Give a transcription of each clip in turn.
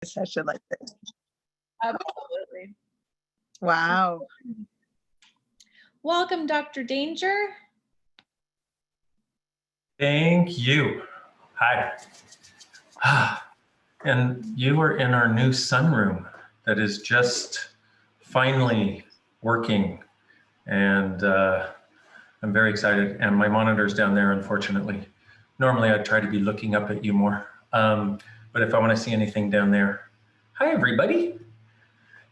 session like this. Absolutely. Wow. Welcome, Dr. Danger. Thank you. Hi. And you are in our new sunroom that is just finally working. And I'm very excited. And my monitor's down there, unfortunately. Normally, I'd try to be looking up at you more. But if I want to see anything down there. Hi, everybody.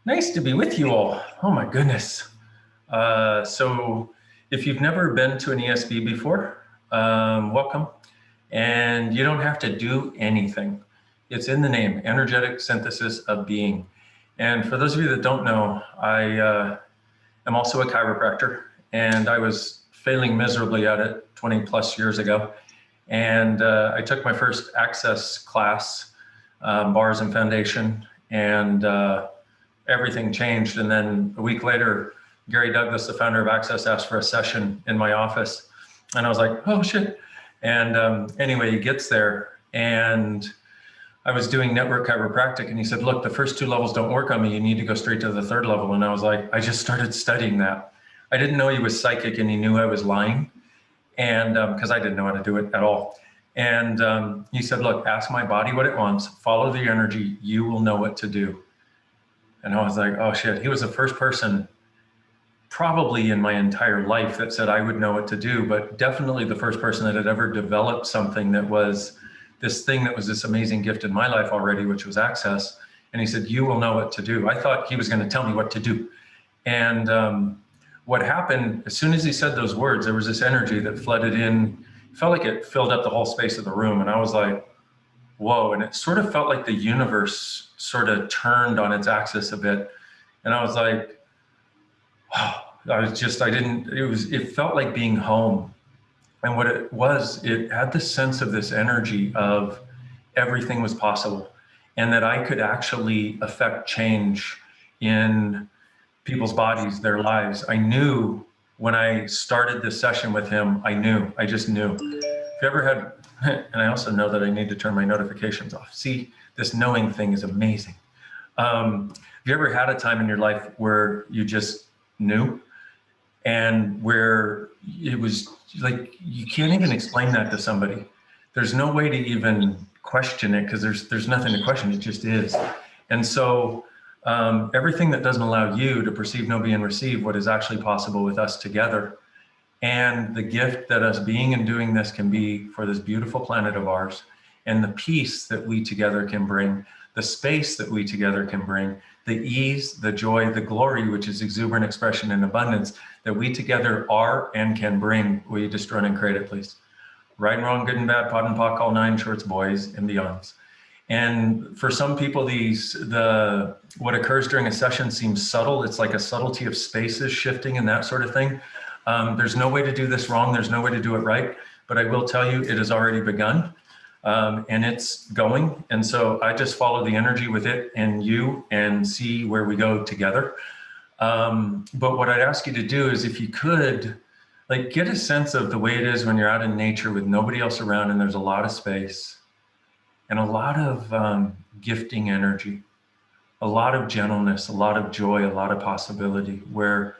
Nice to be with you all. Oh, my goodness. So if you've never been to an ESB before, welcome. And you don't have to do anything. It's in the name, energetic synthesis of being. And for those of you that don't know, I am also a chiropractor, and I was failing miserably at it 20 plus years ago. And I took my first access class, bars and foundation, and everything changed. And then a week later, Gary Douglas, the founder of Access, asked for a session in my office. And I was like, oh shit. And anyway, he gets there, and I was doing network chiropractic, and he said, look, the first 2 levels don't work on me. You need to go straight to the 3rd level. And I was like, I just started studying that. I didn't know he was psychic, and he knew I was lying, and because I didn't know how to do it at all. And he said, look, ask my body what it wants, follow the energy, you will know what to do. And I was like, oh shit. He was the first person probably in my entire life that said I would know what to do, but definitely the first person that had ever developed something that was this thing that was this amazing gift in my life already, which was access. And he said, you will know what to do. I thought he was going to tell me what to do. And what happened, as soon as he said those words, there was this energy that flooded in. It felt like it filled up the whole space of the room. And I was like, whoa. And it sort of felt like the universe sort of turned on its axis a bit. And I was like, oh, it felt like being home. And what it was, it had the sense of this energy of everything was possible, and that I could actually affect change in people's bodies, their lives. I knew when I started this session with him, I just knew. If you ever had, and I also know that I need to turn my notifications off. See, this knowing thing is amazing. Have you ever had a time in your life where you just knew, and where it was like, you can't even explain that to somebody. There's no way to even question it, because there's nothing to question, it just is. And so everything that doesn't allow you to perceive, know, be, and receive what is actually possible with us together, and the gift that us being and doing this can be for this beautiful planet of ours, and the peace that we together can bring, the space that we together can bring, the ease, the joy, the glory, which is exuberant expression and abundance, that we together are and can bring. Will you just run and create it, please? Right and wrong, good and bad, pot and pock, all 9 shorts, boys and beyonds. And for some people, what occurs during a session seems subtle. It's like a subtlety of spaces shifting and that sort of thing. There's no way to do this wrong. There's no way to do it right. But I will tell you, it has already begun. And it's going. And so I just follow the energy with it and you, and see where we go together. But what I'd ask you to do is, if you could, like, get a sense of the way it is when you're out in nature with nobody else around, and there's a lot of space and a lot of gifting energy, a lot of gentleness, a lot of joy, a lot of possibility, where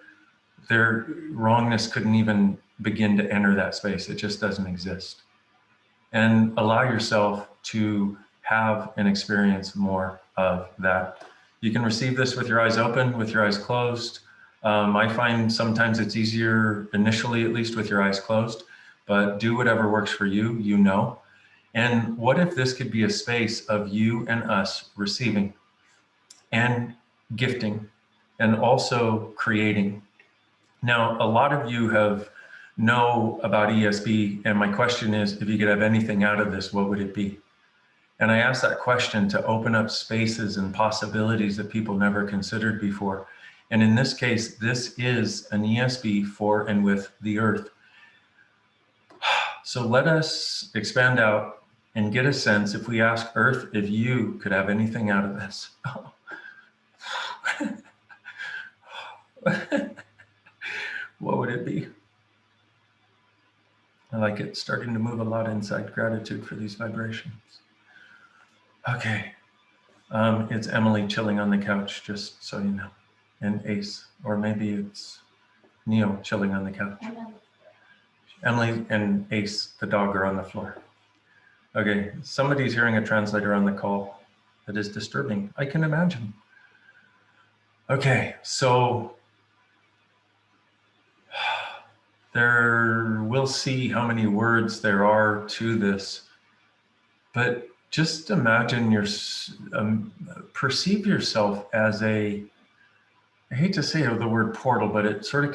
their wrongness couldn't even begin to enter that space. It just doesn't exist. And allow yourself to have and experience more of that. You can receive this with your eyes open, with your eyes closed. I find sometimes it's easier initially, at least with your eyes closed, but do whatever works for you, you know. And what if this could be a space of you and us receiving and gifting and also creating? Now, a lot of you know about ESB, and my question is, if you could have anything out of this, what would it be? And I asked that question to open up spaces and possibilities that people never considered before. And in this case, this is an ESB for and with the earth. So let us expand out and get a sense, if we ask Earth if you could have anything out of this. What would it be? I like it starting to move a lot inside. Gratitude for these vibrations. Okay. It's Emily chilling on the couch, just so you know, and Ace, or maybe it's Neo chilling on the couch. Emily and Ace, the dog, are on the floor. Okay, somebody's hearing a translator on the call. That is disturbing, I can imagine. Okay, so we'll see how many words there are to this, but just imagine perceive yourself as I hate to say the word portal, but it sort of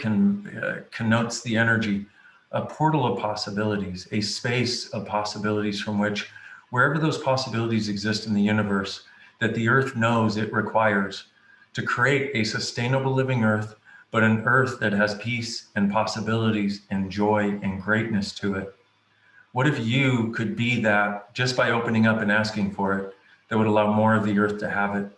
connotes the energy, a portal of possibilities, a space of possibilities from which, wherever those possibilities exist in the universe, that the earth knows it requires to create a sustainable living earth, but an earth that has peace and possibilities and joy and greatness to it. What if you could be that just by opening up and asking for it, that would allow more of the earth to have it?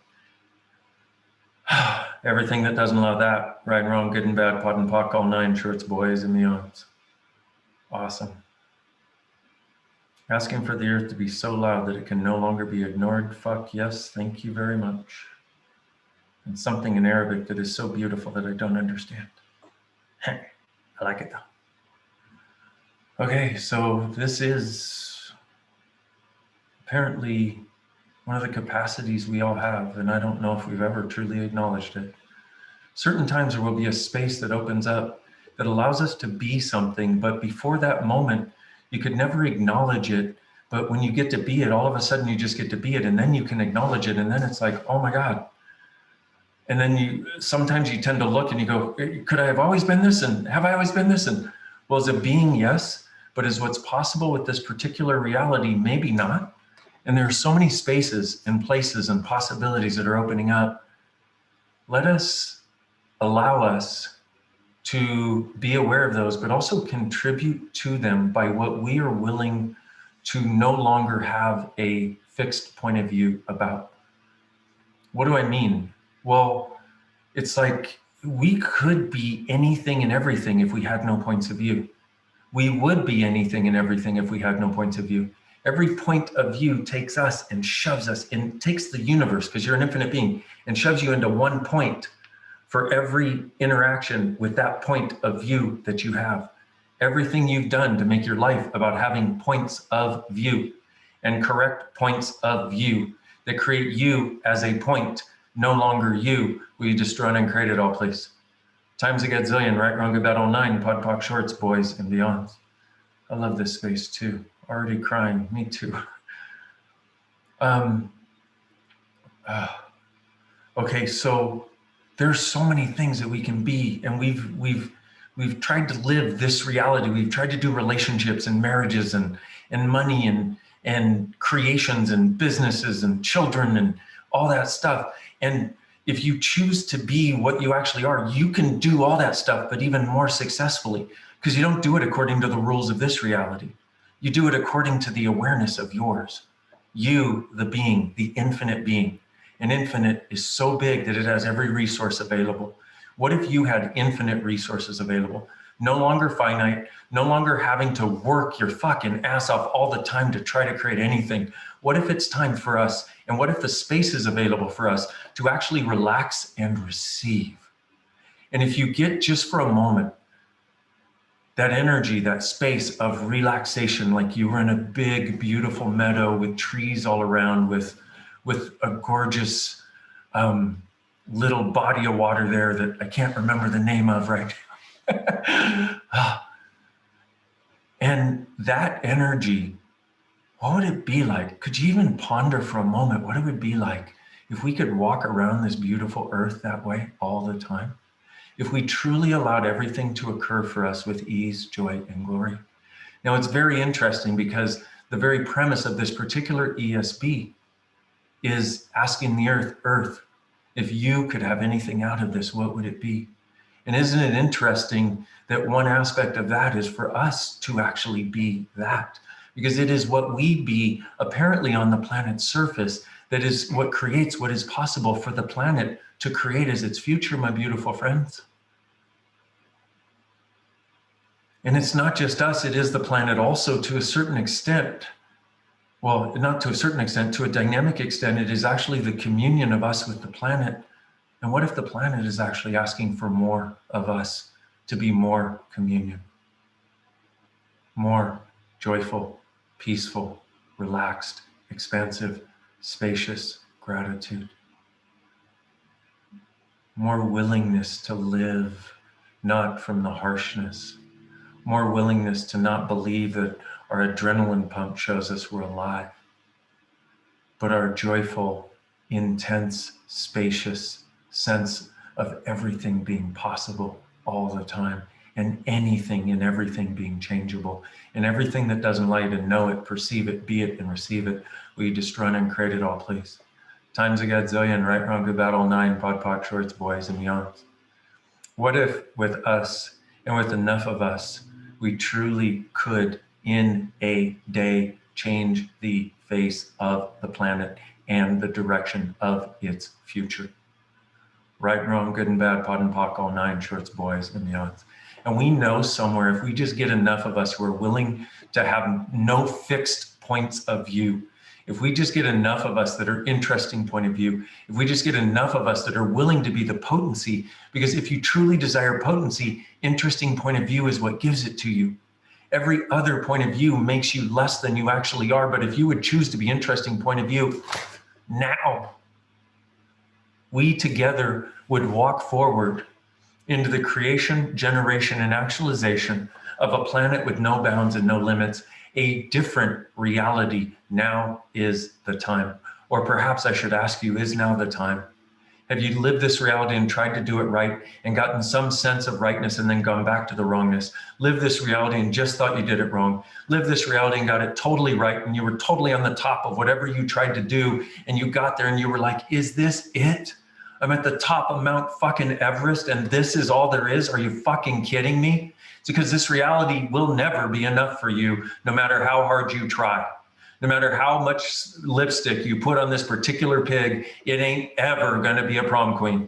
Everything that doesn't allow that, right and wrong, good and bad, pot and pock, all nine shorts, boys and beyonds. Awesome. Asking for the earth to be so loud that it can no longer be ignored. Fuck yes, thank you very much. And something in Arabic that is so beautiful that I don't understand. I like it though. Okay, so this is apparently one of the capacities we all have, and I don't know if we've ever truly acknowledged it. Certain times there will be a space that opens up that allows us to be something, but before that moment, you could never acknowledge it. But when you get to be it, all of a sudden you just get to be it, and then you can acknowledge it, and then it's like, oh my God. And then sometimes you tend to look and you go, could I have always been this? And have I always been this? And well, as a being, yes, but is what's possible with this particular reality, maybe not. And there are so many spaces and places and possibilities that are opening up. Let us allow us to be aware of those, but also contribute to them by what we are willing to no longer have a fixed point of view about. What do I mean? Well, it's like we could be anything and everything if we had no points of view. We would be anything and everything if we had no points of view. Every point of view takes us and shoves us and takes the universe, because you're an infinite being, and shoves you into one point for every interaction with that point of view that you have. Everything you've done to make your life about having points of view and correct points of view that create you as a point, no longer you, who you destroyed and created all place. Times a gazillion, right, wrong, about all nine, pod, poc, shorts, boys and beyonds. I love this space too. Already crying, me too. Okay, so there's so many things that we can be, and we've tried to live this reality. We've tried to do relationships and marriages and money and creations and businesses and children and all that stuff. And if you choose to be what you actually are, you can do all that stuff, but even more successfully, because you don't do it according to the rules of this reality. You do it according to the awareness of yours. You, the being, the infinite being. And infinite is so big that it has every resource available. What if you had infinite resources available? No longer finite, no longer having to work your fucking ass off all the time to try to create anything. What if it's time for us, and what if the space is available for us to actually relax and receive? And if you get just for a moment that energy, that space of relaxation, like you were in a big, beautiful meadow with trees all around, with a gorgeous little body of water there that I can't remember the name of right now. And that energy, what would it be like? Could you even ponder for a moment what it would be like if we could walk around this beautiful earth that way all the time? If we truly allowed everything to occur for us with ease, joy, and glory. Now, it's very interesting because the very premise of this particular ESB is asking the earth, if you could have anything out of this, what would it be? And isn't it interesting that one aspect of that is for us to actually be that? Because it is what we be apparently on the planet's surface that is what creates what is possible for the planet to create as its future, my beautiful friends. And it's not just us, it is the planet also to a certain extent. well, not to a certain extent, to a dynamic extent, it is actually the communion of us with the planet. And what if the planet is actually asking for more of us to be more communion, more joyful, peaceful, relaxed, expansive, spacious gratitude, more willingness to live not from the harshness, more willingness to not believe that our adrenaline pump shows us we're alive, but our joyful, intense, spacious sense of everything being possible all the time, and anything and everything being changeable, and everything that doesn't light and know it, perceive it, be it, and receive it. Will you destroy and create it all, please? Times a gazillion, right, wrong, good, bad, all nine, pod, pot, shorts, boys, and beyonds. What if with us and with enough of us, we truly could in a day change the face of the planet and the direction of its future? Right, wrong, good and bad, pod and pock, all nine, shorts, boys, and beyonds. And we know somewhere, if we just get enough of us who are willing to have no fixed points of view, if we just get enough of us that are interesting point of view, if we just get enough of us that are willing to be the potency, because if you truly desire potency, interesting point of view is what gives it to you. Every other point of view makes you less than you actually are. But if you would choose to be interesting point of view now, we together would walk forward into the creation, generation, and actualization of a planet with no bounds and no limits, a different reality. Now is the time. Or perhaps I should ask you, is now the time? Have you lived this reality and tried to do it right and gotten some sense of rightness and then gone back to the wrongness? Live this reality and just thought you did it wrong. Live this reality and got it totally right and you were totally on the top of whatever you tried to do, and you got there and you were like, is this it? I'm at the top of Mount fucking Everest and this is all there is? Are you fucking kidding me? It's because this reality will never be enough for you, no matter how hard you try. No matter how much lipstick you put on this particular pig, it ain't ever gonna be a prom queen.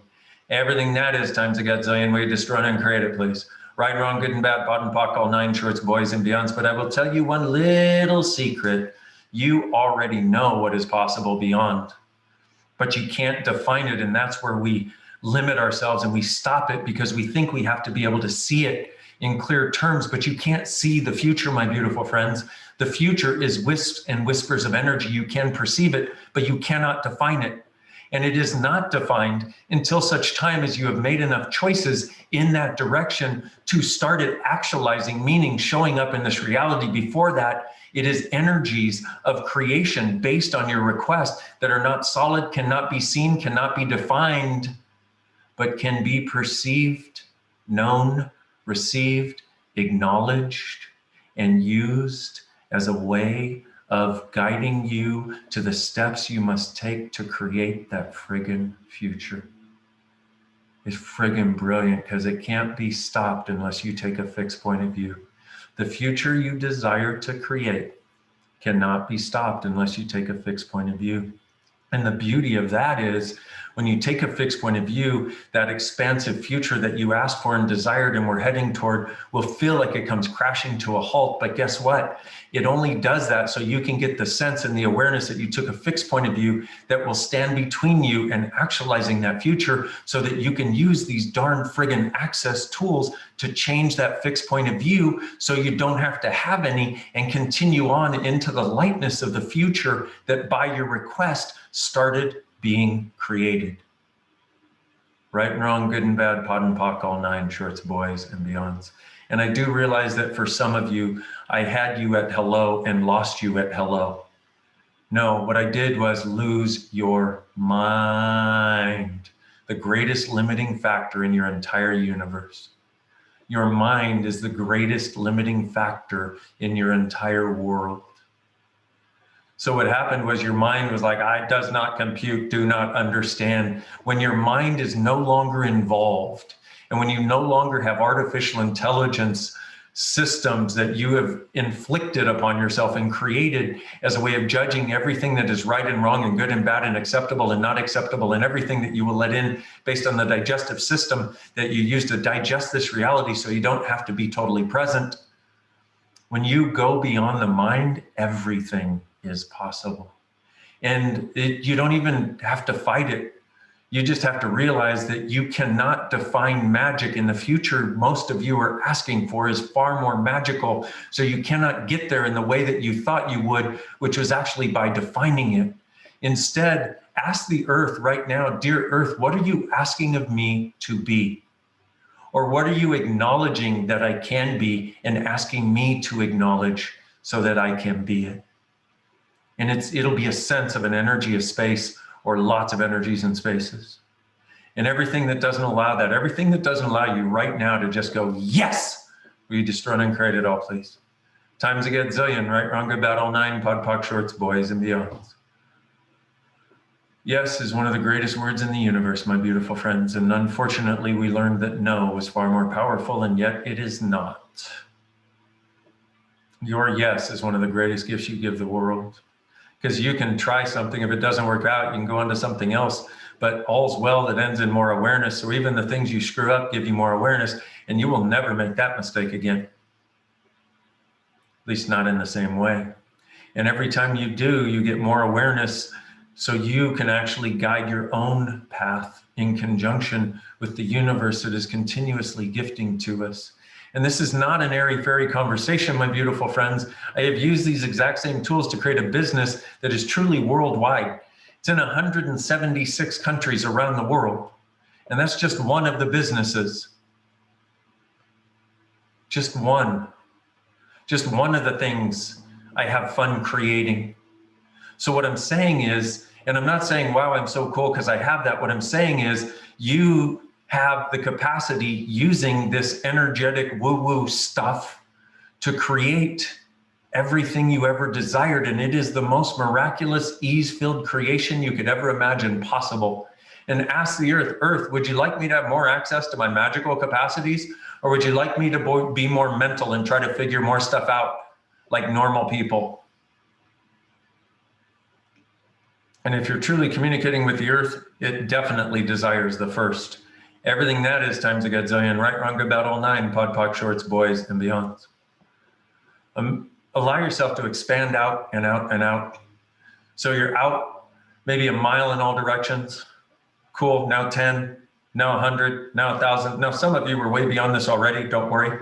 Everything that is times a gazillion, way to destroy and create it, please. Right, wrong, good and bad, pot and pock, all nine, shorts, boys, and beyonds. But I will tell you one little secret. You already know what is possible beyond, but you can't define it. And that's where we limit ourselves and we stop it because we think we have to be able to see it in clear terms, but you can't see the future, my beautiful friends. The future is wisps and whispers of energy. You can perceive it, but you cannot define it. And it is not defined until such time as you have made enough choices in that direction to start it actualizing, meaning showing up in this reality. Before that, it is energies of creation based on your request that are not solid, cannot be seen, cannot be defined, but can be perceived, known, received, acknowledged, and used as a way of guiding you to the steps you must take to create that friggin' future. It's friggin' brilliant because it can't be stopped unless you take a fixed point of view. The future you desire to create cannot be stopped unless you take a fixed point of view. And the beauty of that is when you take a fixed point of view, that expansive future that you asked for and desired and were heading toward will feel like it comes crashing to a halt. But guess what? It only does that so you can get the sense and the awareness that you took a fixed point of view that will stand between you and actualizing that future so that you can use these darn friggin' access tools to change that fixed point of view so you don't have to have any and continue on into the lightness of the future that by your request started being created. Right and wrong, good and bad, pot and pock, all nine, shorts, boys, and beyonds. And I do realize that for some of you, I had you at hello and lost you at hello. No, what I did was lose your mind, the greatest limiting factor in your entire universe. Your mind is the greatest limiting factor in your entire world. So what happened was your mind was like, I does not compute, do not understand. When your mind is no longer involved, and when you no longer have artificial intelligence systems that you have inflicted upon yourself and created as a way of judging everything that is right and wrong and good and bad and acceptable and not acceptable and everything that you will let in based on the digestive system that you use to digest this reality so you don't have to be totally present. When you go beyond the mind, everything is possible. And you don't even have to fight it. You just have to realize that you cannot define magic in the future. Most of you are asking for is far more magical. So you cannot get there in the way that you thought you would, which was actually by defining it. Instead, ask the earth right now, dear earth, what are you asking of me to be? Or what are you acknowledging that I can be and asking me to acknowledge so that I can be it? And it'll be a sense of an energy of space, or lots of energies and spaces. And everything that doesn't allow that, everything that doesn't allow you right now to just go, yes, will you destroy and uncreate it all, please? Times a gazillion, right, wrong, good, bad, all nine, pod, poc, shorts, boys, and beyonds. Yes is one of the greatest words in the universe, my beautiful friends. And unfortunately, we learned that no was far more powerful, and yet it is not. Your yes is one of the greatest gifts you give the world. Because you can try something, if it doesn't work out, you can go on to something else, but all's well that ends in more awareness. So even the things you screw up give you more awareness, and you will never make that mistake again. At least not in the same way. And every time you do, you get more awareness, so you can actually guide your own path in conjunction with the universe that is continuously gifting to us. And this is not an airy-fairy conversation, my beautiful friends. I have used these exact same tools to create a business that is truly worldwide. It's in 176 countries around the world. And that's just one of the businesses. Just one. Just one of the things I have fun creating. So what I'm saying is, and I'm not saying, wow, I'm so cool because I have that. What I'm saying is, you have the capacity using this energetic woo-woo stuff to create everything you ever desired. And it is the most miraculous, ease-filled creation you could ever imagine possible. And ask the earth, earth, would you like me to have more access to my magical capacities? Or would you like me to be more mental and try to figure more stuff out like normal people? And if you're truly communicating with the earth, it definitely desires the first. Everything that is times a gazillion, right, wrong, good, bad, all nine, pod, poc, shorts, boys, and beyonds. Allow yourself to expand out and out and out. So you're out maybe a mile in all directions. Cool, now 10, now 100, now 1,000. Now some of you were way beyond this already, don't worry.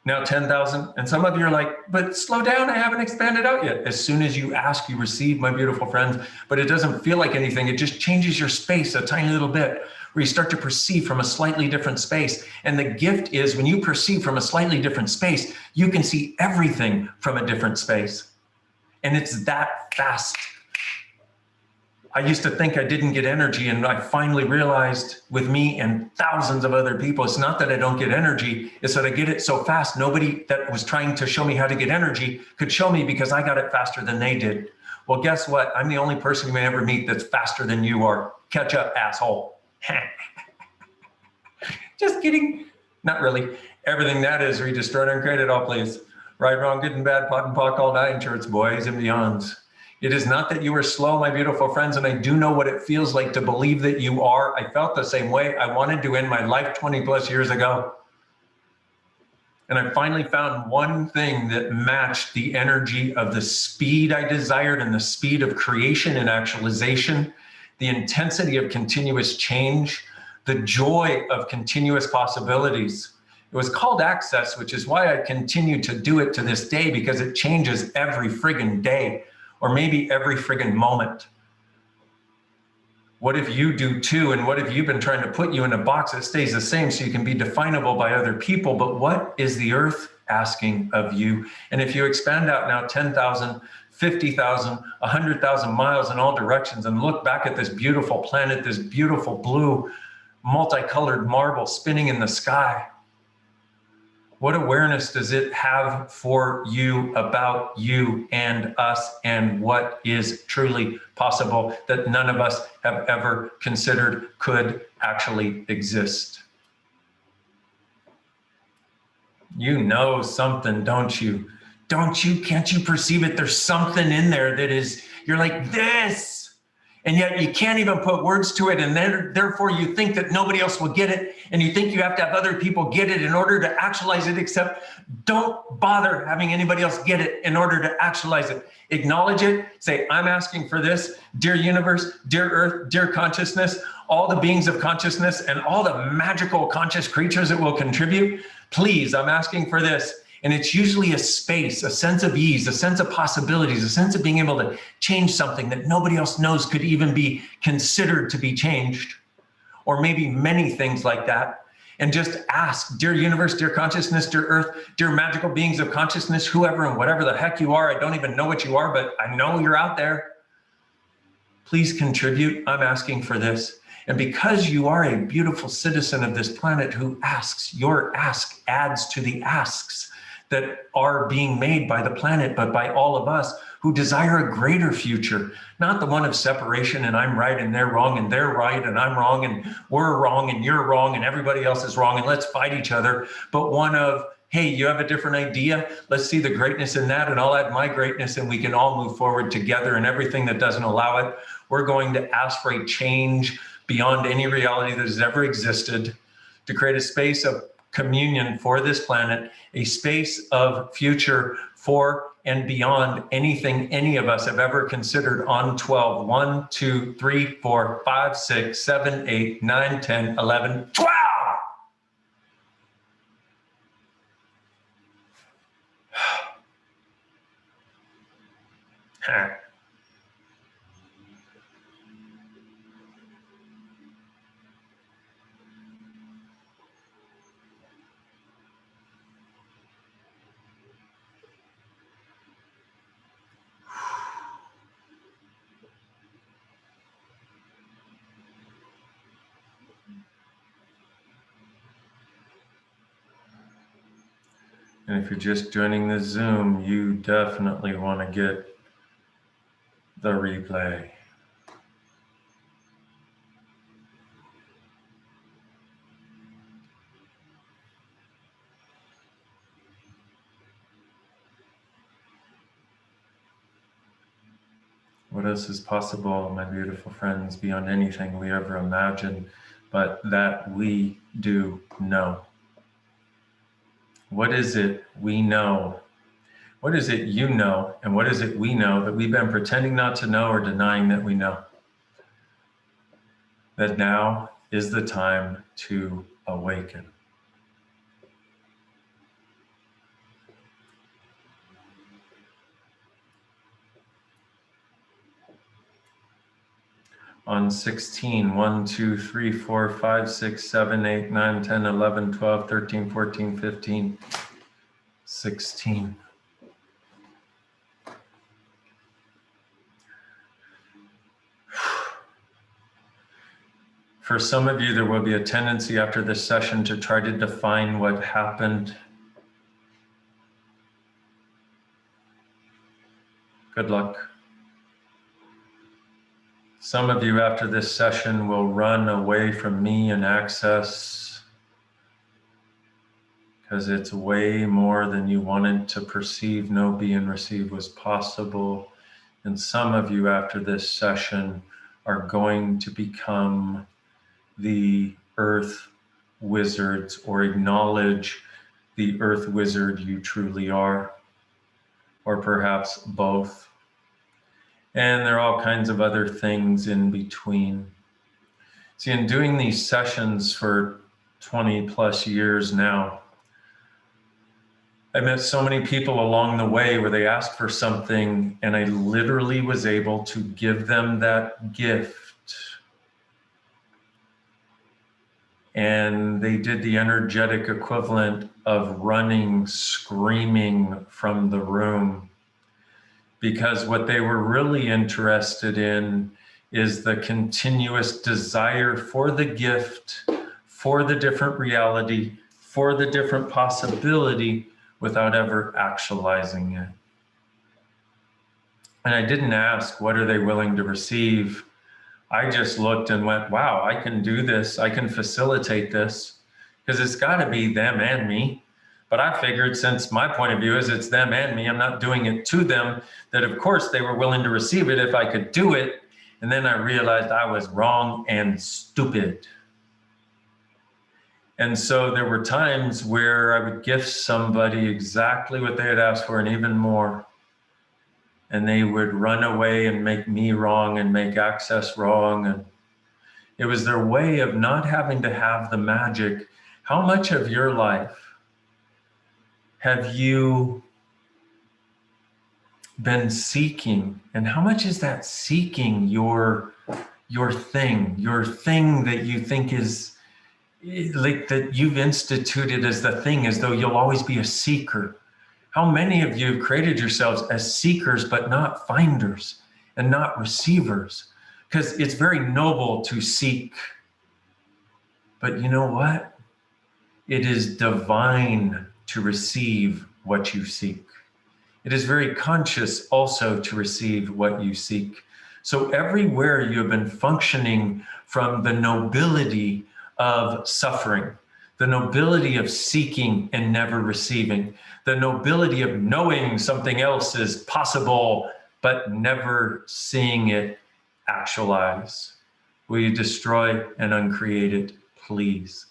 Now 10,000, and some of you are like, but slow down, I haven't expanded out yet. As soon as you ask, you receive, my beautiful friends, but it doesn't feel like anything. It just changes your space a tiny little bit, where you start to perceive from a slightly different space. And the gift is when you perceive from a slightly different space, you can see everything from a different space. And it's that fast. I used to think I didn't get energy, and I finally realized with me and thousands of other people, it's not that I don't get energy, it's that I get it so fast. Nobody that was trying to show me how to get energy could show me because I got it faster than they did. Well, guess what? I'm the only person you may ever meet that's faster than you are. Catch up, asshole. Just kidding. Not really. Everything that is, we destroyed and created all, please. Right, wrong, good and bad, pot and pock, all nine, shorts, boys, and beyonds. It is not that you are slow, my beautiful friends, and I do know what it feels like to believe that you are. I felt the same way. I wanted to end my life 20 plus years ago. And I finally found one thing that matched the energy of the speed I desired and the speed of creation and actualization, the intensity of continuous change, the joy of continuous possibilities. It was called access, which is why I continue to do it to this day, because it changes every friggin' day. Or maybe every friggin' moment. What if you do too? And what if you've been trying to put you in a box that stays the same so you can be definable by other people? But what is the earth asking of you? And if you expand out now 10,000, 50,000, 100,000 miles in all directions and look back at this beautiful planet, this beautiful blue, multicolored marble spinning in the sky, what awareness does it have for you about you and us and what is truly possible that none of us have ever considered could actually exist? You know something, don't you? Don't you? Can't you perceive it? There's something in there that is, you're like this. And yet you can't even put words to it, and then therefore you think that nobody else will get it, and you think you have to have other people get it in order to actualize it, except don't bother having anybody else get it in order to actualize it. Acknowledge it, say, I'm asking for this, dear universe, dear earth, dear consciousness, all the beings of consciousness and all the magical conscious creatures that will contribute, please, I'm asking for this. And it's usually a space, a sense of ease, a sense of possibilities, a sense of being able to change something that nobody else knows could even be considered to be changed, or maybe many things like that. And just ask, dear universe, dear consciousness, dear earth, dear magical beings of consciousness, whoever and whatever the heck you are, I don't even know what you are, but I know you're out there. Please contribute, I'm asking for this. And because you are a beautiful citizen of this planet who asks, your ask adds to the asks that are being made by the planet, but by all of us who desire a greater future, not the one of separation and I'm right and they're wrong and they're right and I'm wrong and we're wrong and you're wrong and everybody else is wrong and let's fight each other, but one of, hey, you have a different idea? Let's see the greatness in that and I'll add my greatness and we can all move forward together, and everything that doesn't allow it, we're going to ask for a change beyond any reality that has ever existed, to create a space of communion for this planet, a space of future for and beyond anything any of us have ever considered on 12. 1, 2, 3, 4, 5, 6, 7, 8, 9, 10, 11, 12! And if you're just joining the Zoom, you definitely want to get the replay. What else is possible, my beautiful friends, beyond anything we ever imagined, but that we do know? What is it we know? What is it you know? And what is it we know that we've been pretending not to know or denying that we know? That now is the time to awaken. On 16, 1, 2, 3, 4, 5, 6, 7, 8, 9, 10, 11, 12, 13, 14, 15, 16. For some of you, there will be a tendency after this session to try to define what happened. Good luck. Some of you after this session will run away from me and access because it's way more than you wanted to perceive, know, be, and receive was possible. And some of you after this session are going to become the earth wizards, or acknowledge the earth wizard you truly are, or perhaps both. And there are all kinds of other things in between. See, in doing these sessions for 20 plus years now, I met so many people along the way where they asked for something and I literally was able to give them that gift. And they did the energetic equivalent of running, screaming from the room. Because what they were really interested in is the continuous desire for the gift, for the different reality, for the different possibility without ever actualizing it. And I didn't ask, what are they willing to receive? I just looked and went, wow, I can do this. I can facilitate this, because it's got to be them and me. But I figured, since my point of view is it's them and me, I'm not doing it to them, that of course they were willing to receive it if I could do it. And then I realized I was wrong and stupid. And so there were times where I would gift somebody exactly what they had asked for and even more. And they would run away and make me wrong and make access wrong. And it was their way of not having to have the magic. How much of your life have you been seeking? And how much is that seeking your thing that you think is like that you've instituted as the thing, as though you'll always be a seeker? How many of you have created yourselves as seekers, but not finders and not receivers? Because it's very noble to seek. But you know what? It is divine to receive what you seek. It is very conscious also to receive what you seek. So everywhere you have been functioning from the nobility of suffering, the nobility of seeking and never receiving, the nobility of knowing something else is possible, but never seeing it actualize. Will you destroy and uncreate it, please?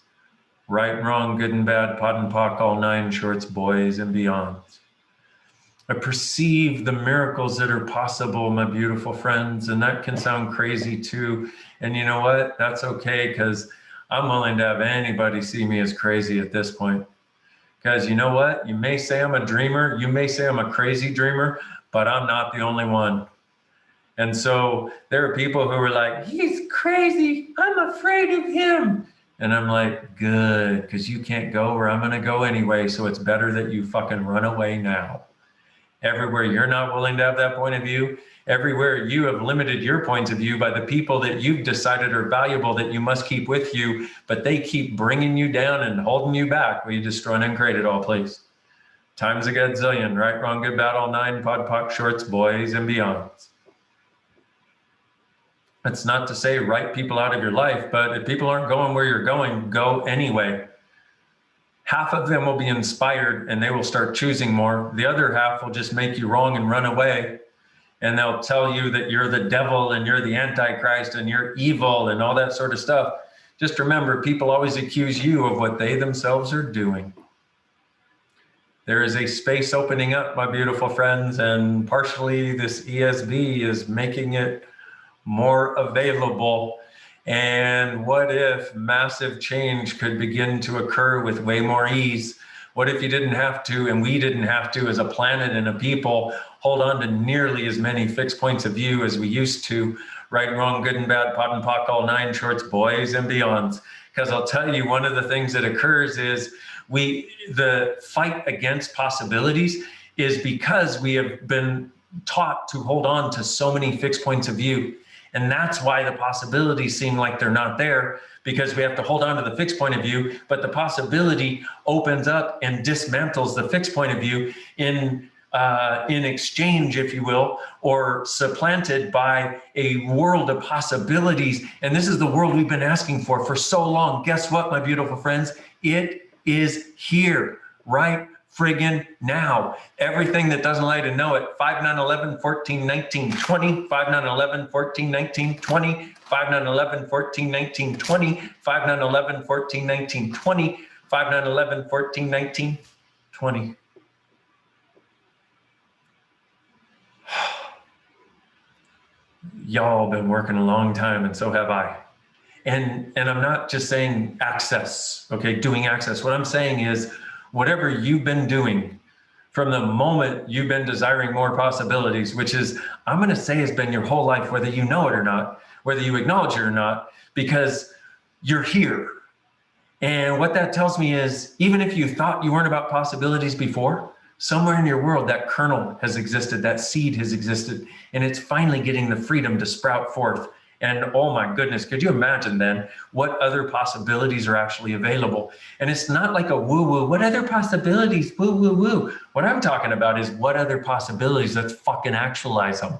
Right, wrong, good and bad, pot and pock, all nine shorts, boys and beyonds. I perceive the miracles that are possible, my beautiful friends, and that can sound crazy too. And you know what? That's okay, because I'm willing to have anybody see me as crazy at this point. Because you know what? You may say I'm a dreamer, you may say I'm a crazy dreamer, but I'm not the only one. And so there are people who are like, he's crazy, I'm afraid of him. And I'm like, good, because you can't go where I'm gonna go anyway, so it's better that you fucking run away now. Everywhere you're not willing to have that point of view, everywhere you have limited your points of view by the people that you've decided are valuable that you must keep with you, but they keep bringing you down and holding you back. Will you destroy and uncreate it all, please? Times a gazillion, right, wrong, good, bad, all nine, pod, poc, shorts, boys and beyonds. That's not to say write people out of your life, but if people aren't going where you're going, go anyway. Half of them will be inspired and they will start choosing more. The other half will just make you wrong and run away. And they'll tell you that you're the devil and you're the Antichrist and you're evil and all that sort of stuff. Just remember, people always accuse you of what they themselves are doing. There is a space opening up, my beautiful friends, and partially this ESV is making it more available. And what if massive change could begin to occur with way more ease? What if you didn't have to, and we didn't have to as a planet and a people, hold on to nearly as many fixed points of view as we used to, right, wrong, good and bad, pot and pock, all nine shorts, boys and beyonds. Because I'll tell you, one of the things that occurs is the fight against possibilities is because we have been taught to hold on to so many fixed points of view. And that's why the possibilities seem like they're not there, because we have to hold on to the fixed point of view, but the possibility opens up and dismantles the fixed point of view in exchange, if you will, or supplanted by a world of possibilities. And this is the world we've been asking for so long. Guess what, my beautiful friends? It is here, right friggin' now. Everything that doesn't like to know it, 5, 9, 11, 14, 19, 20, 5, 9, 11, 14, 19, 20, 5, 9, 11, 14, 19, 20, 5, 9, 11, 14, 19, 20, 5, 9, 11, 14, 19, 20. Y'all been working a long time, and so have I. And I'm not just saying access, okay, doing access. What I'm saying is, whatever you've been doing from the moment you've been desiring more possibilities, which is, I'm going to say has been your whole life, whether you know it or not, whether you acknowledge it or not, because you're here. And what that tells me is, even if you thought you weren't about possibilities before, somewhere in your world, that kernel has existed, that seed has existed, and it's finally getting the freedom to sprout forth. And oh my goodness, could you imagine then what other possibilities are actually available? And it's not like a woo-woo, what other possibilities, woo-woo-woo. What I'm talking about is what other possibilities, let's fucking actualize them.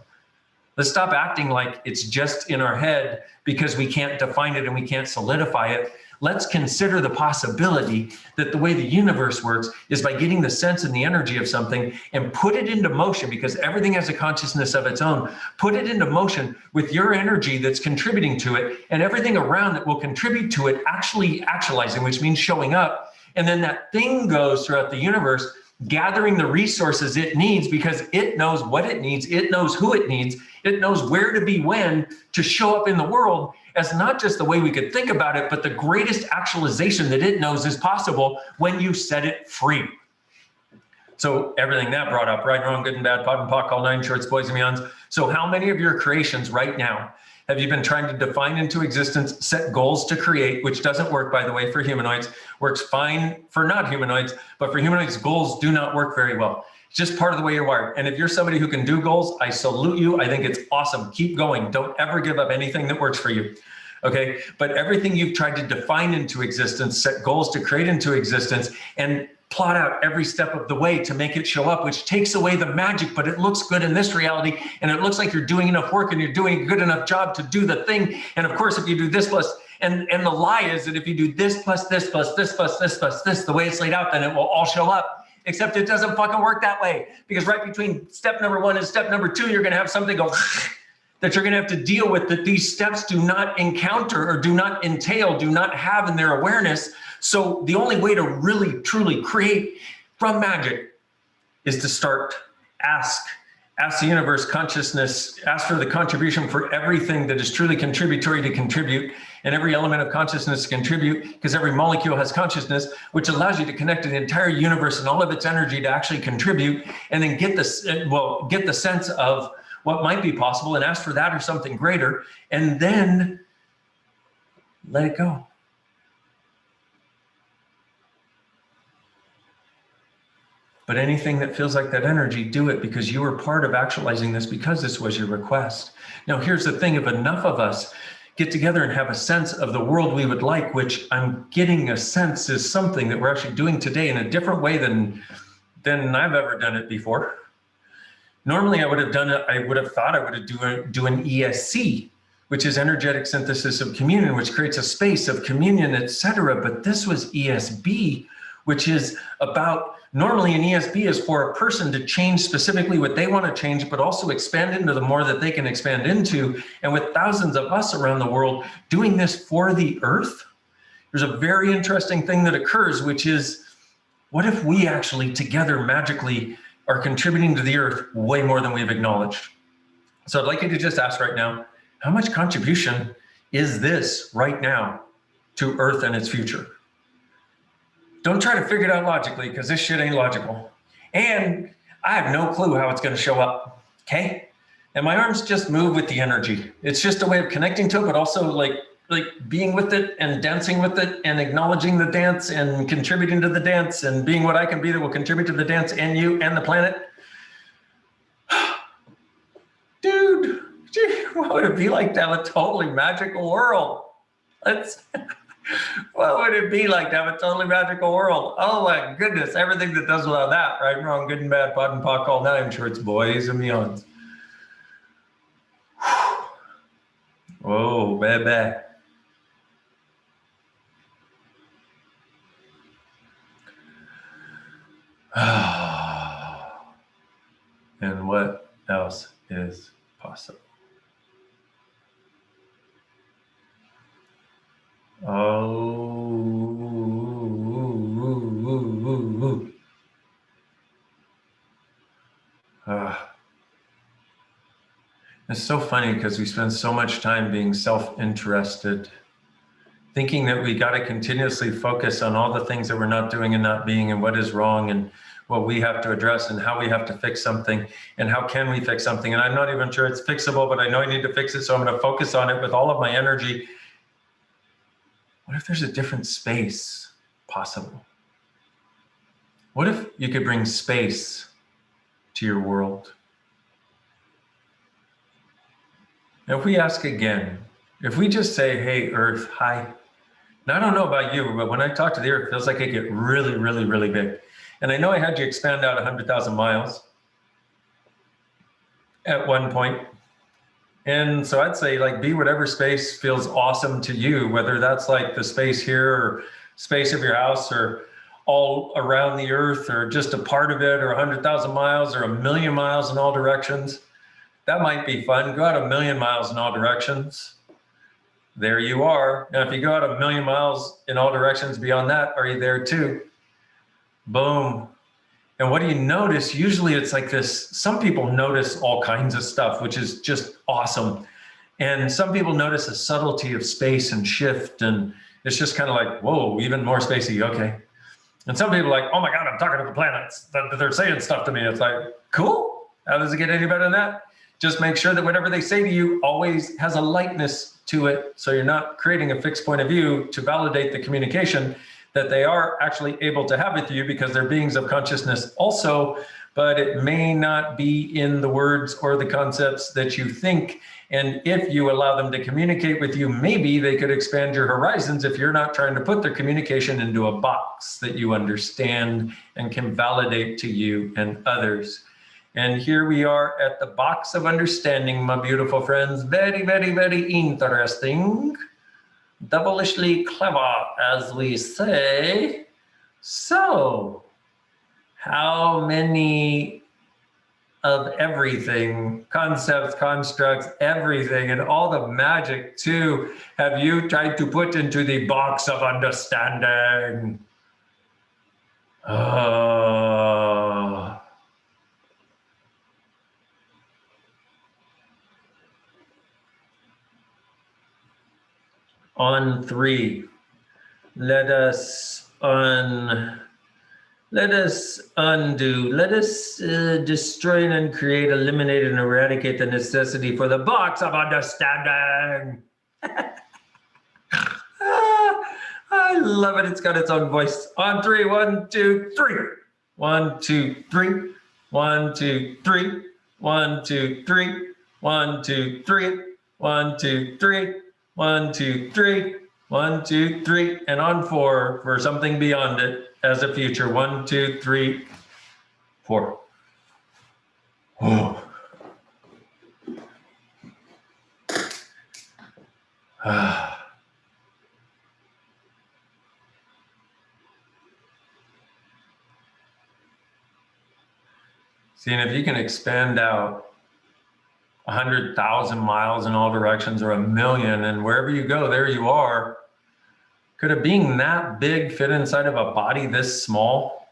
Let's stop acting like it's just in our head because we can't define it and we can't solidify it. let's consider the possibility that the way the universe works is by getting the sense and the energy of something and put it into motion, because everything has a consciousness of its own. Put it into motion with your energy that's contributing to it, and everything around that will contribute to it actually actualizing, which means showing up. And then that thing goes throughout the universe, gathering the resources it needs, because it knows what it needs, it knows who it needs, it knows where to be when to show up in the world as not just the way we could think about it, but the greatest actualization that it knows is possible when you set it free. So everything that brought up, right, wrong, good and bad, pot and pock, all nine shorts, boys and beyonds. So how many of your creations right now have you been trying to define into existence, set goals to create, which doesn't work, by the way, for humanoids, works fine for not humanoids, but for humanoids, goals do not work very well. It's just part of the way you're wired. And if you're somebody who can do goals, I salute you. I think it's awesome. Keep going. Don't ever give up anything that works for you. Okay. But everything you've tried to define into existence, set goals to create into existence, and plot out every step of the way to make it show up, which takes away the magic, but it looks good in this reality. And it looks like you're doing enough work and you're doing a good enough job to do the thing. And of course, if you do this plus, and the lie is that if you do this plus this plus this plus this plus this, the way it's laid out, then it will all show up. Except it doesn't fucking work that way. Because right between step number 1 and step number 2, you're gonna have something go that you're gonna have to deal with, that these steps do not encounter or do not entail, do not have in their awareness. So the only way to really, truly create from magic is to start, ask the universe, consciousness, ask for the contribution for everything that is truly contributory to contribute, and every element of consciousness to contribute, because every molecule has consciousness, which allows you to connect to the entire universe and all of its energy to actually contribute, and then get this, well, get the sense of what might be possible and ask for that or something greater, and then let it go. But anything that feels like that energy, do it, because you were part of actualizing this, because this was your request. Now, here's the thing, if enough of us get together and have a sense of the world we would like, which I'm getting a sense is something that we're actually doing today in a different way than I've ever done it before. Normally I would have done it, I would have thought I would do an ESC, which is energetic synthesis of communion, which creates a space of communion, etc. But this was ESB, which is about, normally an ESB is for a person to change specifically what they want to change, but also expand into the more that they can expand into. And with thousands of us around the world doing this for the earth, there's a very interesting thing that occurs, which is, what if we actually together magically are contributing to the earth way more than we've acknowledged? So I'd like you to just ask right now, how much contribution is this right now to earth and its future? Don't try to figure it out logically, because this shit ain't logical. And I have no clue how it's going to show up, okay? And my arms just move with the energy. It's just a way of connecting to it, but also like being with it and dancing with it and acknowledging the dance and contributing to the dance and being what I can be that will contribute to the dance and you and the planet. Dude, what would it be like to have a totally magical world? What would it be like to have a totally magical world? Oh my goodness, everything that does without that, right, wrong, good and bad, pot and pock, all nine shorts, boys and beyonds. Whoa, baby. And what else is possible? It's so funny because we spend so much time being self-interested, thinking that we got to continuously focus on all the things that we're not doing and not being and what is wrong and what we have to address and how we have to fix something and how can we fix something. And I'm not even sure it's fixable, but I know I need to fix it. So I'm going to focus on it with all of my energy. What if there's a different space possible? What if you could bring space to your world? Now, if we ask again, if we just say, hey, Earth, hi. Now, I don't know about you, but when I talk to the Earth, it feels like I get really, really, really big. And I know I had you expand out 100,000 miles at one point. And so I'd say like be whatever space feels awesome to you, whether that's like the space here or space of your house or all around the earth or just a part of it or 100,000 miles or 1,000,000 miles in all directions. That might be fun. Go out 1,000,000 miles in all directions. There you are. Now, if you go out 1,000,000 miles in all directions beyond that, are you there too? Boom. And what do you notice? Usually it's like this. Some people notice all kinds of stuff, which is just awesome. And some people notice a subtlety of space and shift. And it's just kind of like, whoa, even more spacey. Okay. And some people are like, oh my God, I'm talking to the planets. They're saying stuff to me. It's like, cool. How does it get any better than that? Just make sure that whatever they say to you always has a lightness to it. So you're not creating a fixed point of view to validate the communication that they are actually able to have with you, because they're beings of consciousness also, but it may not be in the words or the concepts that you think. And if you allow them to communicate with you, maybe they could expand your horizons if you're not trying to put their communication into a box that you understand and can validate to you and others. And here we are at the box of understanding, my beautiful friends. Very, very, very interesting. Devilishly clever, as we say. So, how many of everything, concepts, constructs, everything, and all the magic too, have you tried to put into the box of understanding? On three, let us undo, let us destroy and uncreate, eliminate and eradicate the necessity for the box of understanding. I love it. It's got its own voice. On three, 1, 2, 3. 1, 2, 3. 1, 2, 3. 1, 2, 3. 1, 2, 3. 1, 2, 3. 1, 2, 3. 1, 2, 3. And on 4 for something beyond it as a future. 1, 2, 3, 4. Oh. See, and if you can expand out 100,000 miles in all directions or 1,000,000, and wherever you go, there you are. Could a being that big fit inside of a body this small?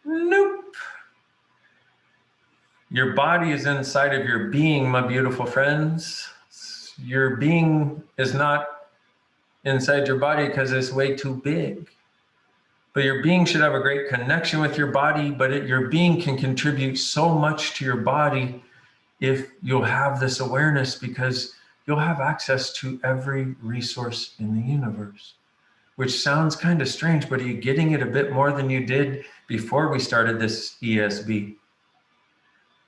Nope. Your body is inside of your being, my beautiful friends. Your being is not inside your body because it's way too big. But your being should have a great connection with your body, but your being can contribute so much to your body if you'll have this awareness, because you'll have access to every resource in the universe, which sounds kind of strange, but are you getting it a bit more than you did before we started this ESB?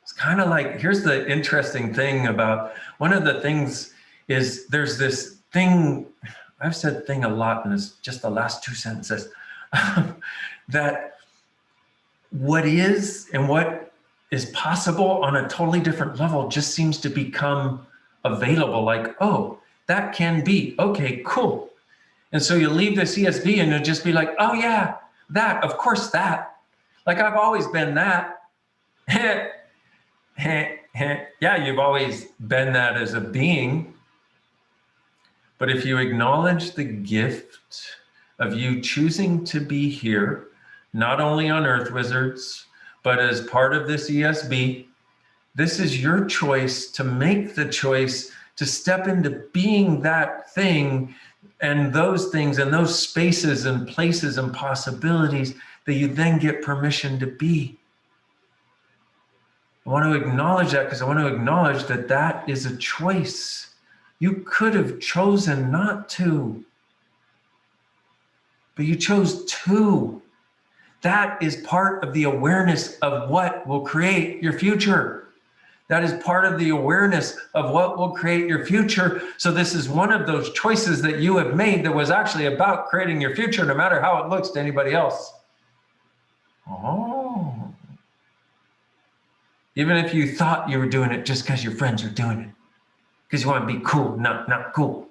It's kind of like, here's the interesting thing about, one of the things is there's this thing, I've said thing a lot in this, just the last 2 sentences, that what is and what is possible on a totally different level just seems to become available. Like, oh, that can be, okay, cool. And so you leave this ESB and you'll just be like, oh yeah, that, of course that. Like I've always been that. Yeah, you've always been that as a being. But if you acknowledge the gift of you choosing to be here, not only on Earth Wizards, but as part of this ESB, this is your choice to make the choice to step into being that thing and those things and those spaces and places and possibilities that you then get permission to be. I want to acknowledge that, because I want to acknowledge that that is a choice. You could have chosen not to, but you chose to. That is part of the awareness of what will create your future. That is part of the awareness of what will create your future. So this is one of those choices that you have made that was actually about creating your future, no matter how it looks to anybody else. Oh. Even if you thought you were doing it just because your friends are doing it. because you want to be cool, not cool.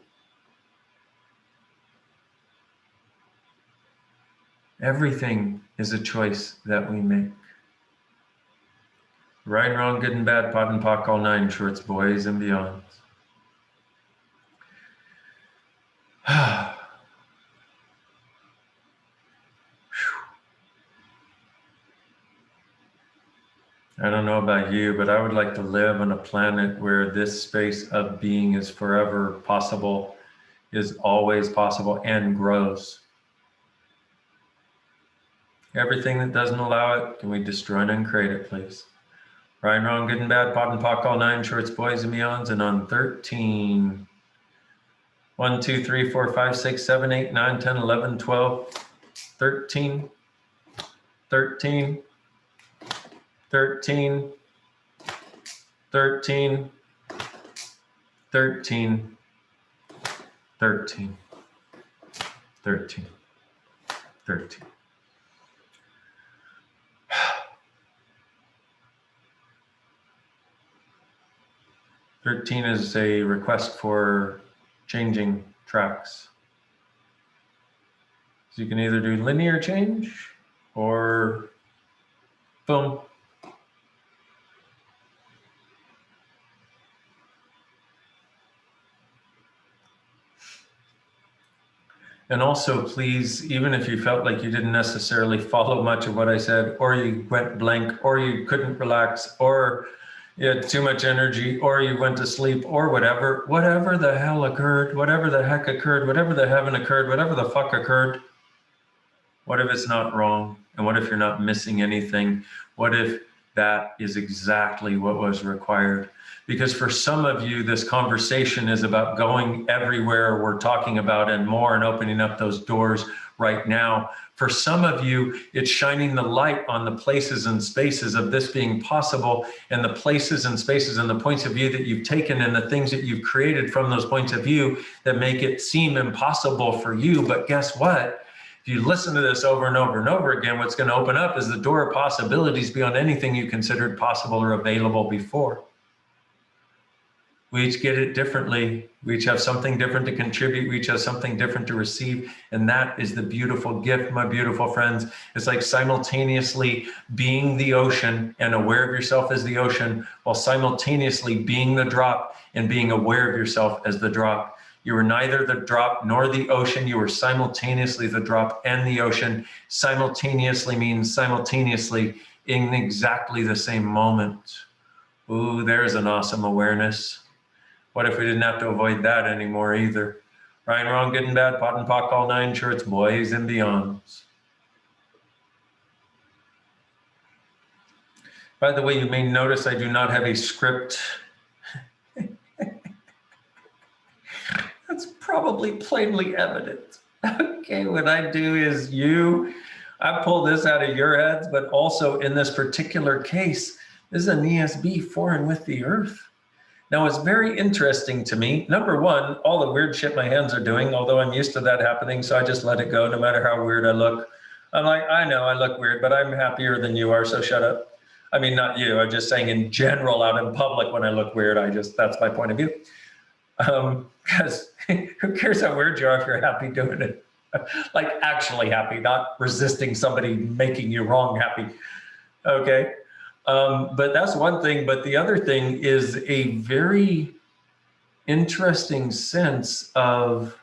Everything is a choice that we make. Right and wrong, good and bad, pot and pock, all nine shorts, boys and beyonds. I don't know about you, but I would like to live on a planet where this space of being is forever possible, is always possible, and grows. Everything that doesn't allow it, can we destroy and uncreate it, please? Right and wrong, good and bad, pot and pock, all nine shorts, boys and beyonds. And on 13, 1, 2, 3, 4, 5, 6, 7, 8, 9, 10, 11, 12, 13, 13, 13, 13, 13, 13, 13, 13. Thirteen is a request for changing tracks. So you can either do linear change or boom. And also, please, even if you felt like you didn't necessarily follow much of what I said, or you went blank, or you couldn't relax, or you had too much energy, or you went to sleep, or whatever the hell occurred, whatever the heck occurred, whatever the heaven occurred, whatever the fuck occurred, what if it's not wrong? And what if you're not missing anything? What if that is exactly what was required? Because for some of you, this conversation is about going everywhere we're talking about and more, and opening up those doors right now. For some of you, it's shining the light on the places and spaces of this being possible, and the places and spaces and the points of view that you've taken and the things that you've created from those points of view that make it seem impossible for you. But guess what? If you listen to this over and over and over again, what's going to open up is the door of possibilities beyond anything you considered possible or available before. We each get it differently. We each have something different to contribute. We each have something different to receive. And that is the beautiful gift, my beautiful friends. It's like simultaneously being the ocean and aware of yourself as the ocean, while simultaneously being the drop and being aware of yourself as the drop. You were neither the drop nor the ocean. You were simultaneously the drop and the ocean. Simultaneously means simultaneously in exactly the same moment. Ooh, there's an awesome awareness. What if we didn't have to avoid that anymore either? Right and wrong, good and bad, pot and pock, all nine shorts, boys and beyonds. By the way, you may notice I do not have a script. That's probably plainly evident. Okay, what I do is I pull this out of your heads, but also in this particular case, this is an ESB for and with the earth. Now, it's very interesting to me. Number one, all the weird shit my hands are doing, although I'm used to that happening, so I just let it go no matter how weird I look. I'm like, I know I look weird, but I'm happier than you are, so shut up. I mean, not you, I'm just saying in general out in public when I look weird, that's my point of view. Because who cares how weird you are if you're happy doing it? Like actually happy, not resisting somebody making you wrong happy, okay? But that's one thing. But the other thing is a very interesting sense of,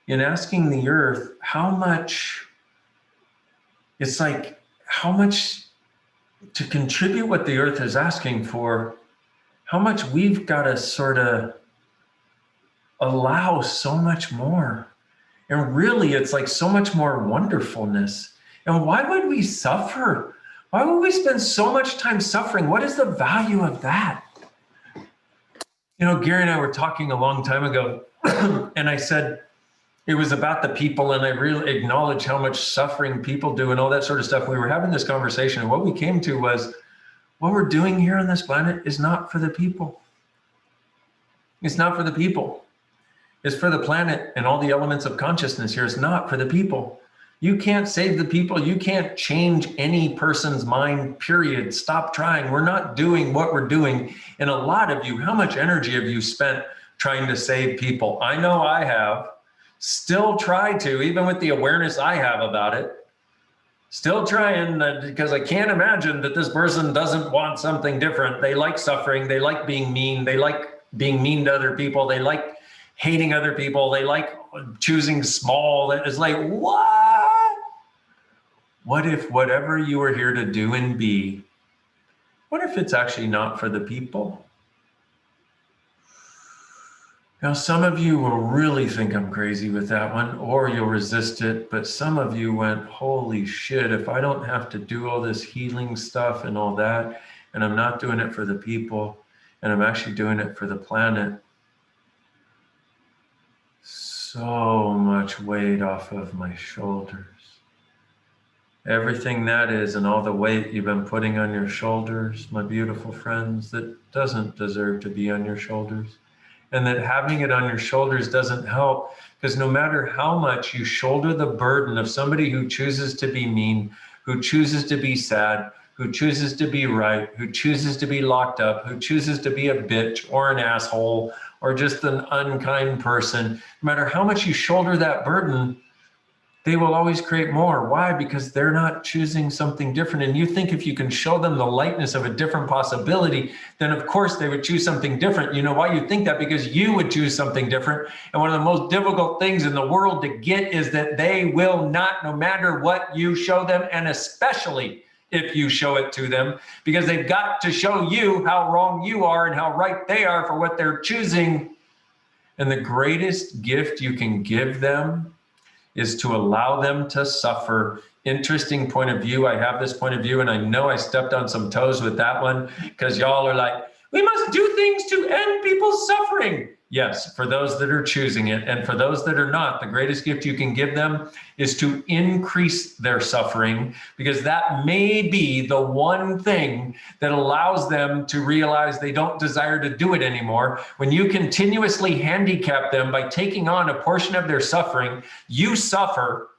in asking the earth, how much, it's like how much to contribute what the earth is asking for, how much we've got to sort of allow so much more. And really, it's like so much more wonderfulness. And why would we suffer? Why would we spend so much time suffering? What is the value of that? You know, Gary and I were talking a long time ago, and I said it was about the people, and I really acknowledge how much suffering people do and all that sort of stuff. We were having this conversation, and what we came to was, what we're doing here on this planet is not for the people. It's not for the people. It's for the planet, and all the elements of consciousness here is not for the people. You can't save the people. You can't change any person's mind, period. Stop trying. We're not doing what we're doing. And a lot of you, how much energy have you spent trying to save people? I know I have. Still try to, even with the awareness I have about it. Still trying, because I can't imagine that this person doesn't want something different. They like suffering. They like being mean. They like being mean to other people. They like hating other people. They like choosing small. It's like, what? What if whatever you are here to do and be, what if it's actually not for the people? Now, some of you will really think I'm crazy with that one, or you'll resist it, but some of you went, holy shit, if I don't have to do all this healing stuff and all that, and I'm not doing it for the people, and I'm actually doing it for the planet, so much weight off of my shoulders. Everything that is, and all the weight you've been putting on your shoulders, my beautiful friends, that doesn't deserve to be on your shoulders. And that having it on your shoulders doesn't help, because no matter how much you shoulder the burden of somebody who chooses to be mean, who chooses to be sad, who chooses to be right, who chooses to be locked up, who chooses to be a bitch or an asshole or just an unkind person, no matter how much you shoulder that burden, they will always create more. Why? Because they're not choosing something different. And you think if you can show them the lightness of a different possibility, then of course they would choose something different. You know why you think that? Because you would choose something different. And one of the most difficult things in the world to get is that they will not, no matter what you show them, and especially if you show it to them, because they've got to show you how wrong you are and how right they are for what they're choosing. And the greatest gift you can give them is to allow them to suffer. Interesting point of view. I have this point of view, and I know I stepped on some toes with that one, because y'all are like, we must do things to end people's suffering. Yes, for those that are choosing it, and for those that are not, the greatest gift you can give them is to increase their suffering, because that may be the one thing that allows them to realize they don't desire to do it anymore. When you continuously handicap them by taking on a portion of their suffering, you suffer,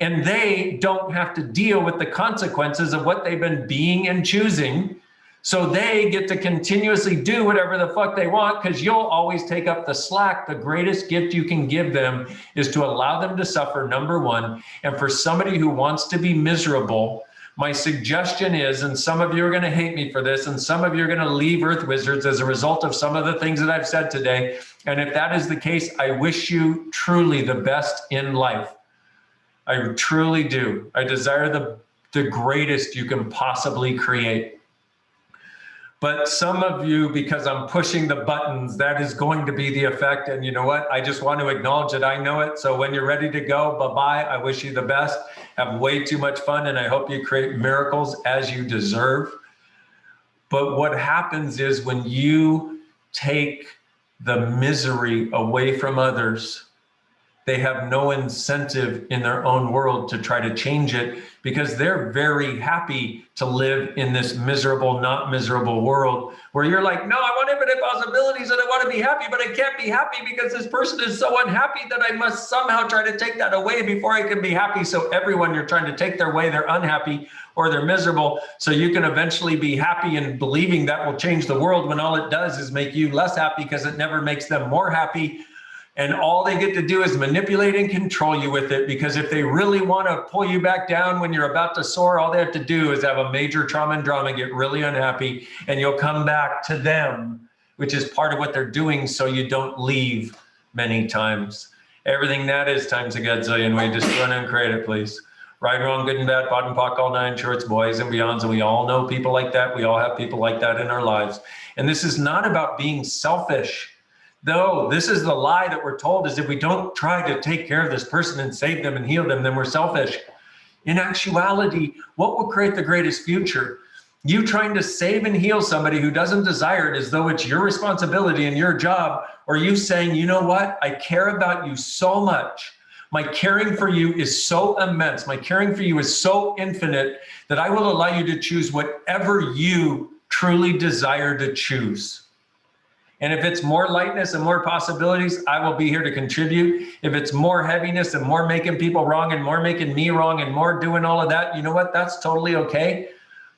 and they don't have to deal with the consequences of what they've been being and choosing. So they get to continuously do whatever the fuck they want, because you'll always take up the slack. The greatest gift you can give them is to allow them to suffer, number one. And for somebody who wants to be miserable, my suggestion is, and some of you are going to hate me for this, and some of you are going to leave Earth Wizards as a result of some of the things that I've said today. And if that is the case, I wish you truly the best in life. I truly do. I desire the greatest you can possibly create. But some of you, because I'm pushing the buttons, that is going to be the effect. And you know what? I just want to acknowledge that I know it. So when you're ready to go, bye-bye. I wish you the best. Have way too much fun, and I hope you create miracles as you deserve. But what happens is when you take the misery away from others, they have no incentive in their own world to try to change it, because they're very happy to live in this miserable, not miserable world where you're like, no, I want infinite possibilities and I want to be happy, but I can't be happy because this person is so unhappy that I must somehow try to take that away before I can be happy. So everyone you're trying to take their way, they're unhappy or they're miserable. So you can eventually be happy and believing that will change the world, when all it does is make you less happy, because it never makes them more happy. And all they get to do is manipulate and control you with it, because if they really want to pull you back down when you're about to soar, all they have to do is have a major trauma and drama, get really unhappy, and you'll come back to them, which is part of what they're doing, so you don't leave many times. Everything that is times a godzillion. We just run and create it, please. Right, wrong, good and bad, pot and pock, all nine shorts, boys and beyonds, and we all know people like that. We all have people like that in our lives. And this is not about being selfish. Though this is the lie that we're told, is if we don't try to take care of this person and save them and heal them, then we're selfish. In actuality, what will create the greatest future? You trying to save and heal somebody who doesn't desire it as though it's your responsibility and your job, or you saying, you know what, I care about you so much. My caring for you is so immense. My caring for you is so infinite that I will allow you to choose whatever you truly desire to choose. And if it's more lightness and more possibilities, I will be here to contribute. If it's more heaviness and more making people wrong and more making me wrong and more doing all of that, you know what? That's totally okay.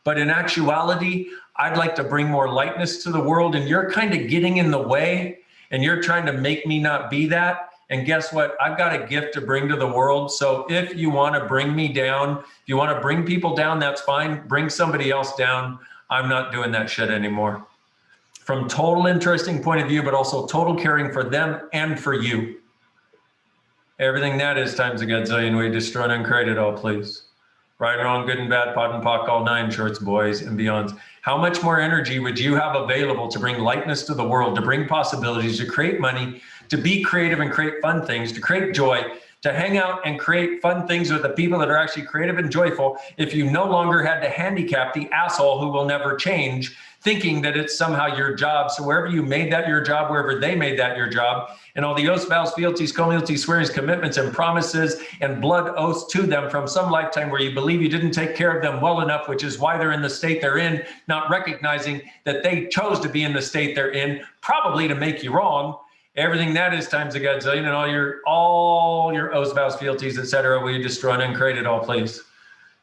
But in actuality, I'd like to bring more lightness to the world, and you're kind of getting in the way and you're trying to make me not be that. And guess what? I've got a gift to bring to the world. So if you want to bring me down, if you want to bring people down, that's fine. Bring somebody else down. I'm not doing that shit anymore. From total interesting point of view, but also total caring for them and for you. Everything that is times a gazillion, we destroyed and created all, please. Right, wrong, good and bad, pot and pock, all nine shorts, boys and beyonds. How much more energy would you have available to bring lightness to the world, to bring possibilities, to create money, to be creative and create fun things, to create joy, to hang out and create fun things with the people that are actually creative and joyful, if you no longer had to handicap the asshole who will never change, thinking that it's somehow your job. So wherever you made that your job, wherever they made that your job, and all the oaths, vows, fealties, communalities, swearings, commitments, and promises, and blood oaths to them from some lifetime where you believe you didn't take care of them well enough, which is why they're in the state they're in, not recognizing that they chose to be in the state they're in, probably to make you wrong. Everything that is times a gazillion, and all your oaths, vows, fealties, etc. will you destroy and uncreate it all, please.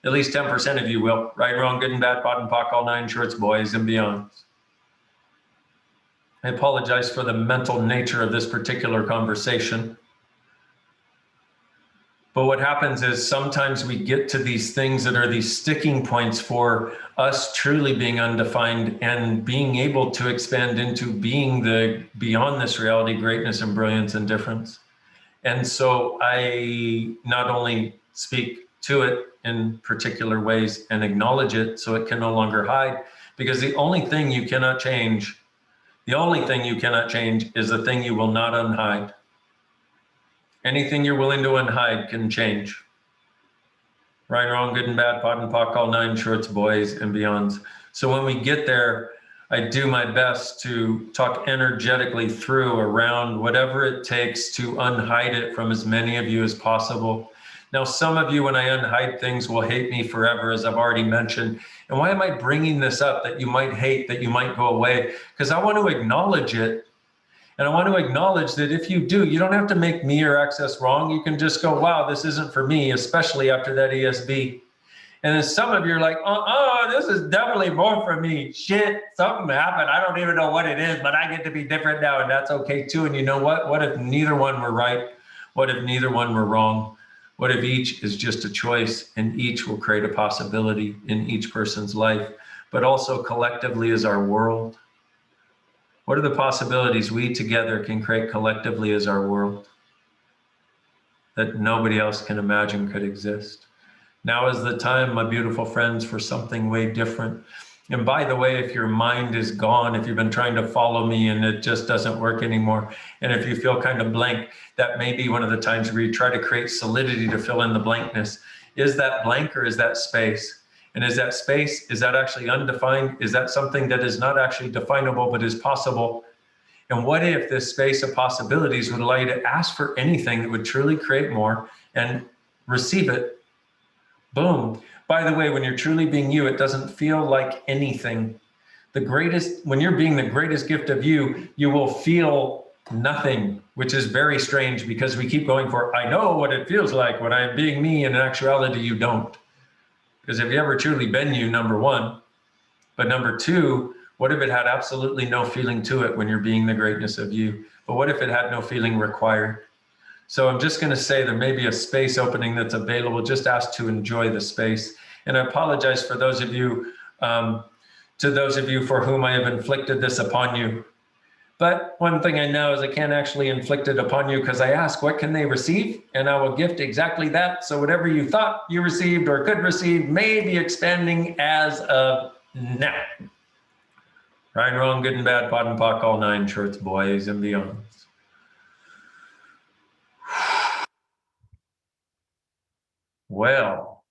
At least 10% of you will. Right, wrong, good and bad, pot and pock, all nine shorts, boys and beyonds. I apologize for the mental nature of this particular conversation. But what happens is sometimes we get to these things that are these sticking points for us truly being undefined and being able to expand into being the beyond this reality, greatness and brilliance and difference. And so I not only speak to it in particular ways and acknowledge it so it can no longer hide, because the only thing you cannot change is the thing you will not unhide. Anything you're willing to unhide can change. Right, wrong, good and bad, pot and pock, all nine shorts, boys and beyonds. So when we get there, I do my best to talk energetically through, around, whatever it takes to unhide it from as many of you as possible. Now, some of you, when I unhide things, will hate me forever, as I've already mentioned. And why am I bringing this up, that you might hate, that you might go away? Because I want to acknowledge it. And I want to acknowledge that if you do, you don't have to make me or Access wrong. You can just go, wow, this isn't for me, especially after that ESB. And then some of you are like, this is definitely more for me. Shit, something happened. I don't even know what it is, but I get to be different now, and that's okay too. And you know what? What if neither one were right? What if neither one were wrong? What if each is just a choice, and each will create a possibility in each person's life, but also collectively as our world? What are the possibilities we together can create collectively as our world that nobody else can imagine could exist? Now is the time, my beautiful friends, for something way different. And by the way, if your mind is gone, if you've been trying to follow me and it just doesn't work anymore, and if you feel kind of blank, that may be one of the times where you try to create solidity to fill in the blankness. Is that blank or is that space? And is that space, is that actually undefined? Is that something that is not actually definable but is possible? And what if this space of possibilities would allow you to ask for anything that would truly create more and receive it? Boom. By the way, when you're truly being you, it doesn't feel like anything. When you're being the greatest gift of you, you will feel nothing, which is very strange because we keep going for, I know what it feels like when I'm being me, and in actuality, you don't. Because have you ever truly been you, number one? But number two, what if it had absolutely no feeling to it when you're being the greatness of you? But what if it had no feeling required? So I'm just going to say there may be a space opening that's available. Just ask to enjoy the space. And I apologize for those of you, for whom I have inflicted this upon you. But one thing I know is I can't actually inflict it upon you, because I ask, what can they receive? And I will gift exactly that. So whatever you thought you received or could receive may be expanding as of now. Right, wrong, good and bad, pot and pock, all nine shorts, boys and beyonds. Well,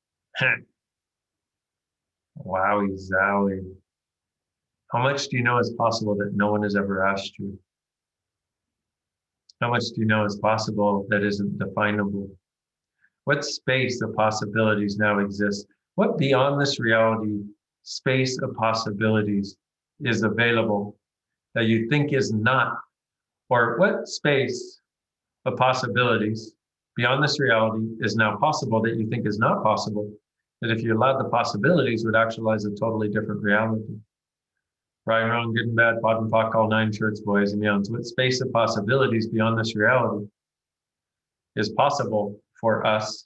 wowie zowie. How much do you know is possible that no one has ever asked you? How much do you know is possible that isn't definable? What space of possibilities now exists? What beyond this reality space of possibilities is available that you think is not, or what space of possibilities beyond this reality is now possible that you think is not possible, that if you allowed the possibilities would actualize a totally different reality. Right, wrong, good and bad, pot and pock, all nine shirts, boys and beyonds. What space of possibilities beyond this reality is possible for us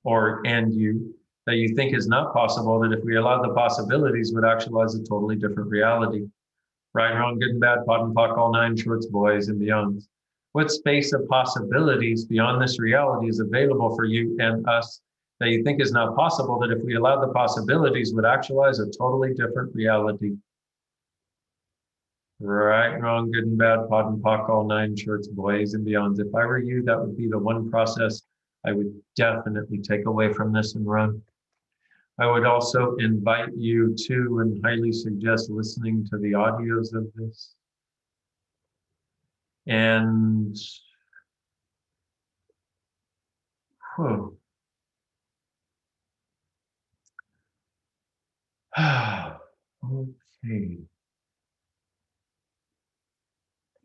and you that you think is not possible, that if we allowed the possibilities would actualize a totally different reality. Right, wrong, good and bad, pot and pock, all nine shorts, boys and beyonds. What space of possibilities beyond this reality is available for you and us that you think is not possible, that if we allowed the possibilities would actualize a totally different reality? Right, wrong, good and bad, pot and pock, all nine shorts, boys and beyonds. If I were you, that would be the one process I would definitely take away from this and run. I would also invite you to and highly suggest listening to the audios of this. And whew. Okay.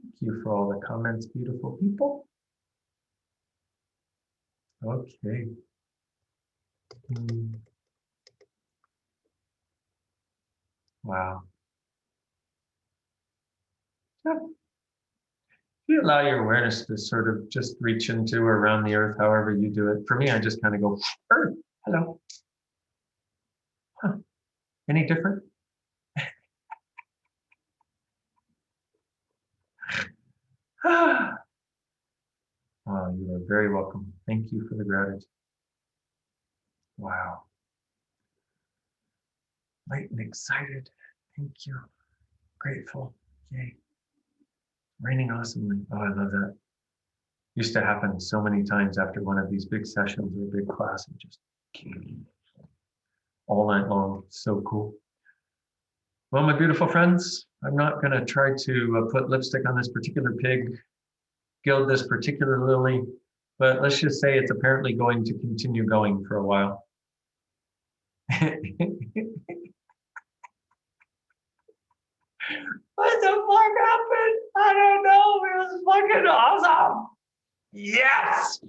Thank you for all the comments, beautiful people. Okay. Wow. Yeah. You allow your awareness to sort of just reach into or around the earth, however you do it. For me, I just kind of go, earth, hello. Huh. Any different? Oh, you are very welcome. Thank you for the gratitude. Wow. Light and excited. Thank you. Grateful. Yay. Raining awesomely. Oh, I love that. Used to happen so many times after one of these big sessions or big class, and just all night long. So cool. Well, my beautiful friends, I'm not going to try to put lipstick on this particular pig, gild this particular lily, but let's just say it's apparently going to continue going for a while. What the fuck happened? I don't know. It was fucking awesome. Yes.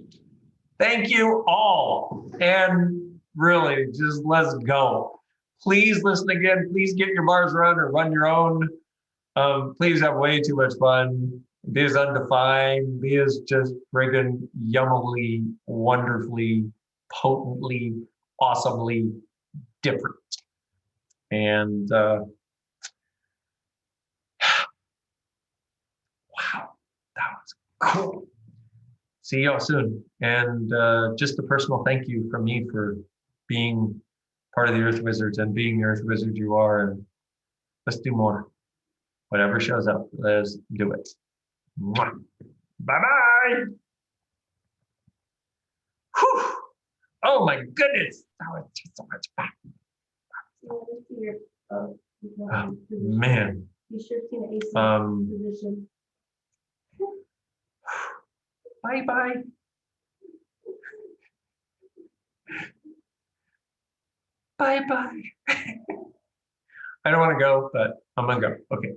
Thank you all. And really, just let's go. Please listen again. Please get your bars run or run your own. Please have way too much fun. Be as undefined. Be as just friggin' yummily, wonderfully, potently, awesomely different. And wow, that was cool. See y'all soon. And just a personal thank you from me for being part of the Earth Wizards and being the Earth Wizard you are. And let's do more. Whatever shows up, let's do it. Bye-bye. Oh my goodness. That was just so much fun. Oh, man. Bye-bye. Bye-bye. I don't want to go, but I'm going to go. Okay.